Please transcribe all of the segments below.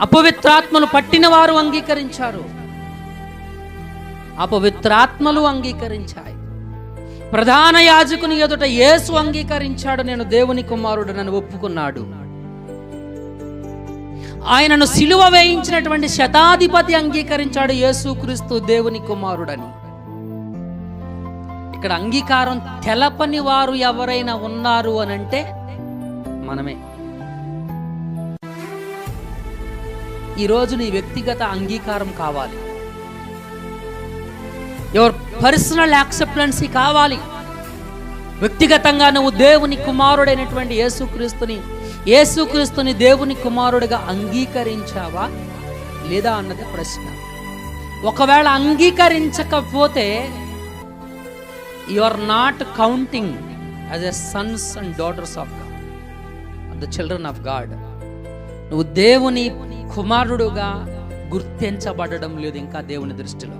అపవిత్రాత్మలు పట్టిన వారు అంగీకరించారు, అపవిత్రాత్మలు అంగీకరించాయి. ప్రధాన యాజకుని ఎదుట యేసు అంగీకరించాడు, నేను దేవుని కుమారుడనని ఒప్పుకున్నాడు. ఆయనను సిలువ వేయించినటువంటి శతాధిపతి అంగీకరించాడు యేసుక్రీస్తు దేవుని కుమారుడని. ఇక్కడ అంగీకారం తెలపని వారు ఎవరైనా ఉన్నారు అని అంటే మనమే. ఈరోజు నీ వ్యక్తిగత అంగీకారం కావాలి, యువర్ పర్సనల్ యాక్సెప్టెన్సీ కావాలి. వ్యక్తిగతంగా నువ్వు దేవుని కుమారుడైనటువంటి యేసుక్రీస్తుని దేవుని కుమారుడిగా అంగీకరించావా లేదా అన్నది ప్రశ్న. ఒకవేళ అంగీకరించకపోతే you are not counting as a sons and daughters of God, the children of God. నువ్వు దేవుని కుమారుడుగా గుర్తించబడడం లేదు ఇంకా దేవుని దృష్టిలో,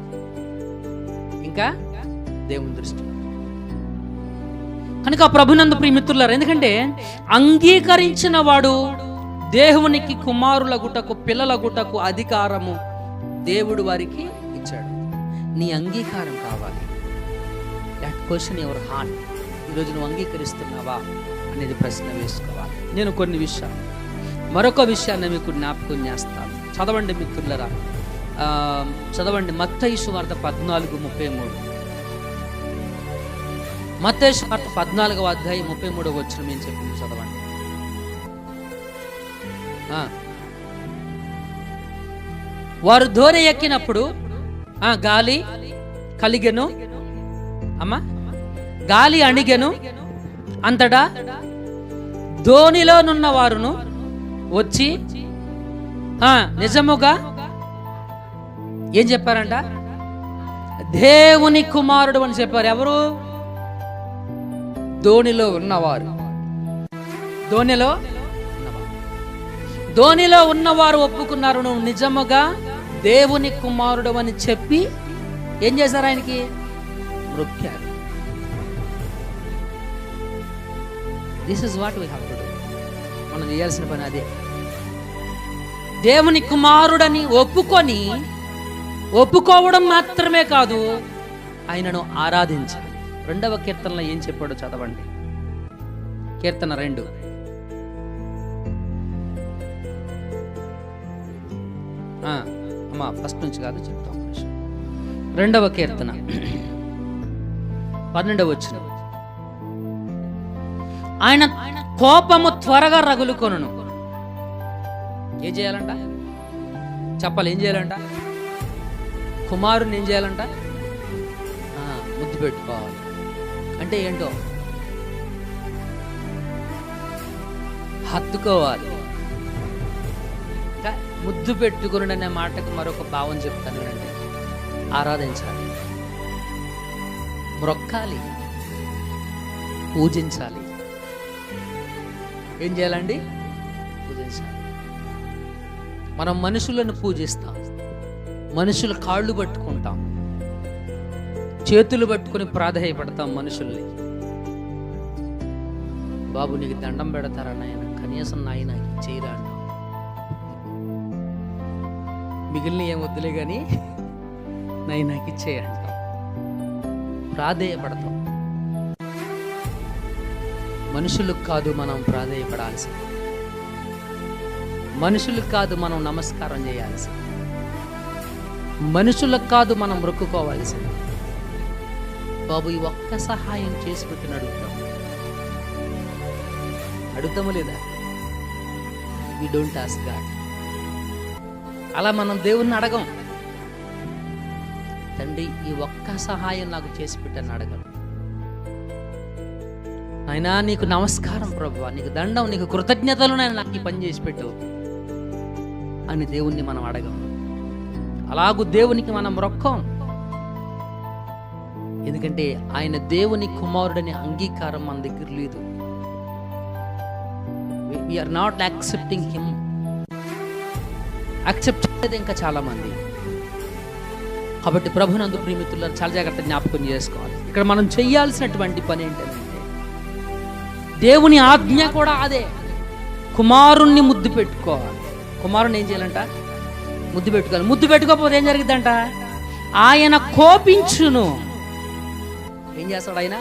ఇంకా దేవుని దృష్టిలో. కనుక ప్రభునందు ప్రియమిత్రులారా, ఎందుకంటే అంగీకరించిన వాడు దేవునికి కుమారులగుటకు పిల్లలగుటకు అధికారము దేవుడు వారికి ఇచ్చాడు. నీ అంగీకారం కావాలి. That question your heart. ఈరోజు నువ్వు అంగీకరిస్తున్నావా అనేది ప్రశ్న వేసుకోవాలి. నేను కొన్ని విషయాలు, మరొక విషయాన్ని మీకు జ్ఞాపకం చేస్తాను. చదవండి మిత్రులరా, చదవండి మత్తయి సువార్త 14:33. మత్తయి సువార్త 14వ అధ్యాయం 33వ వచనం ఏం చెప్పింది చదవండి. వారు ధోని ఎక్కినప్పుడు గాలి కలిగెను, గాలి అణిగెను, అంతటా ధోనిలోనున్న వారును వచ్చి నిజముగా ఏం చెప్పారంట? దేవుని కుమారుడు అని చెప్పారు. ఎవరు? ధోనిలో ఉన్నవారు. ధోనిలో ఉన్నవారు ఒప్పుకున్నారు, నువ్వు నిజముగా దేవుని కుమారుడు అని చెప్పి ఏం చేశారు? ఆయనకి మొక్కారు. This is what we have to do. మనం చేయాల్సిన పని అదే. దేవుని కుమారుడని ఒప్పుకోవడం మాత్రమే కాదు, ఆయనను ఆరాధించాలి. 2వ కీర్తనలో ఏం చెప్పాడో చదవండి. కీర్తన 2. ఫస్ట్ నుంచి కాదు చెప్తాం. 2వ కీర్తన 12వ వచనం. ఆయన కోపము త్వరగా రగులుకొనును. ఏం చేయాలంట? చెప్పాలి. ఏం చేయాలంట? కుమారుని ఏం చేయాలంట? ముద్దు పెట్టుకోవాలి. అంటే ఏంటో హత్తుకోవాలి. ముద్దు పెట్టుకుని అనే మాటకు మరొక భావం చెప్తాను. అంటే ఆరాధించాలి, మ్రొక్కాలి, పూజించాలి. ఏం చేయాలండి? పూజించాలి. మనం మనుషులను పూజిస్తాం, మనుషుల కాళ్ళు పట్టుకుంటాం, చేతులు పట్టుకుని ప్రాధేయపడతాం మనుషుల్ని. బాబు నీకు దండం పెడతారా నాయన, కనీసం నాయన చేయరా అన్నా. మిగిలిన ఏం వద్దులే కానీ నాయనకి ఇచ్చేయంటాం, ప్రాధేయపడతాం. మనుషులకు కాదు మనం ప్రాధేయపడాల్సి, మనుషులకు కాదు మనం నమస్కారం చేయాల్సి, మనుషులకు కాదు మనం మొక్కుకోవాల్సి. బాబు ఈ ఒక్క సహాయం చేసి పెట్టిన అడుగుతాము లేదా? We don't ask god. అలా మనం దేవుణ్ణి అడగం. తండ్రి ఈ ఒక్క సహాయం నాకు చేసి పెట్టని అడగం. అయినా నీకు నమస్కారం ప్రభువా, నీకు దండం, నీకు కృతజ్ఞతలు నేను నాకు ఈ పని చేసి పెట్టు అని దేవుణ్ణి మనం అడగం. అలాగూ దేవునికి మనం మొక్కం. ఎందుకంటే ఆయన దేవుని కుమారుడని అంగీకారం మన దగ్గర లేదు. we are not accepting him. Accept చేయలేదు ఇంకా చాలా మంది. కాబట్టి ప్రభునందు ప్రియమిత్రులను చాలా జాగ్రత్త జ్ఞాపకం చేసుకోవాలి. ఇక్కడ మనం చేయాల్సినటువంటి పని ఏంటంటే, దేవుని ఆజ్ఞ కూడా అదే, కుమారుణ్ణి ముద్దు పెట్టుకోవాలి. కుమారుని ఏం చేయాలంట? ముద్దు పెట్టుకోవాలి. ముద్దు పెట్టుకోకపోతే ఏం జరిగిద్దంట? ఆయన కోపించును. ఏం చేస్తాడు ఆయన?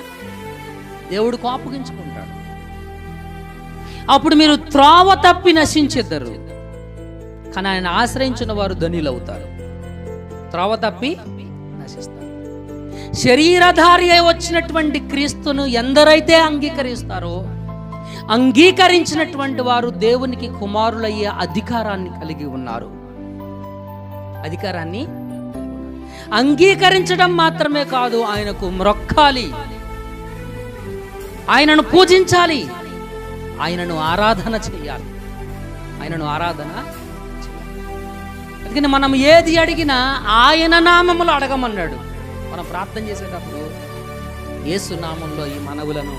దేవుడు కోపగించుకుంటాడు. అప్పుడు మీరు త్రోవ తప్పి నశించెదరు, కానీ ఆయన ఆశ్రయించిన వారు ధనిలు అవుతారు. త్రోవ తప్పి నశిస్తారు. శరీరధారి అయి వచ్చినటువంటి క్రీస్తును ఎందరైతే అంగీకరిస్తారో, అంగీకరించినటువంటి వారు దేవునికి కుమారులయ్యే అధికారాన్ని కలిగి ఉన్నారు. అధికారాన్ని అంగీకరించడం మాత్రమే కాదు, ఆయనకు మ్రొక్కాలి, ఆయనను పూజించాలి, ఆయనను ఆరాధన చేయాలి. ఆయనను ఆరాధన చేయాలి. అందుకని మనం ఏది అడిగినా ఆయన నామములో అడగమన్నాడు. మనం ప్రార్థన చేసేటప్పుడు యేసు నామంలో ఈ మనవులను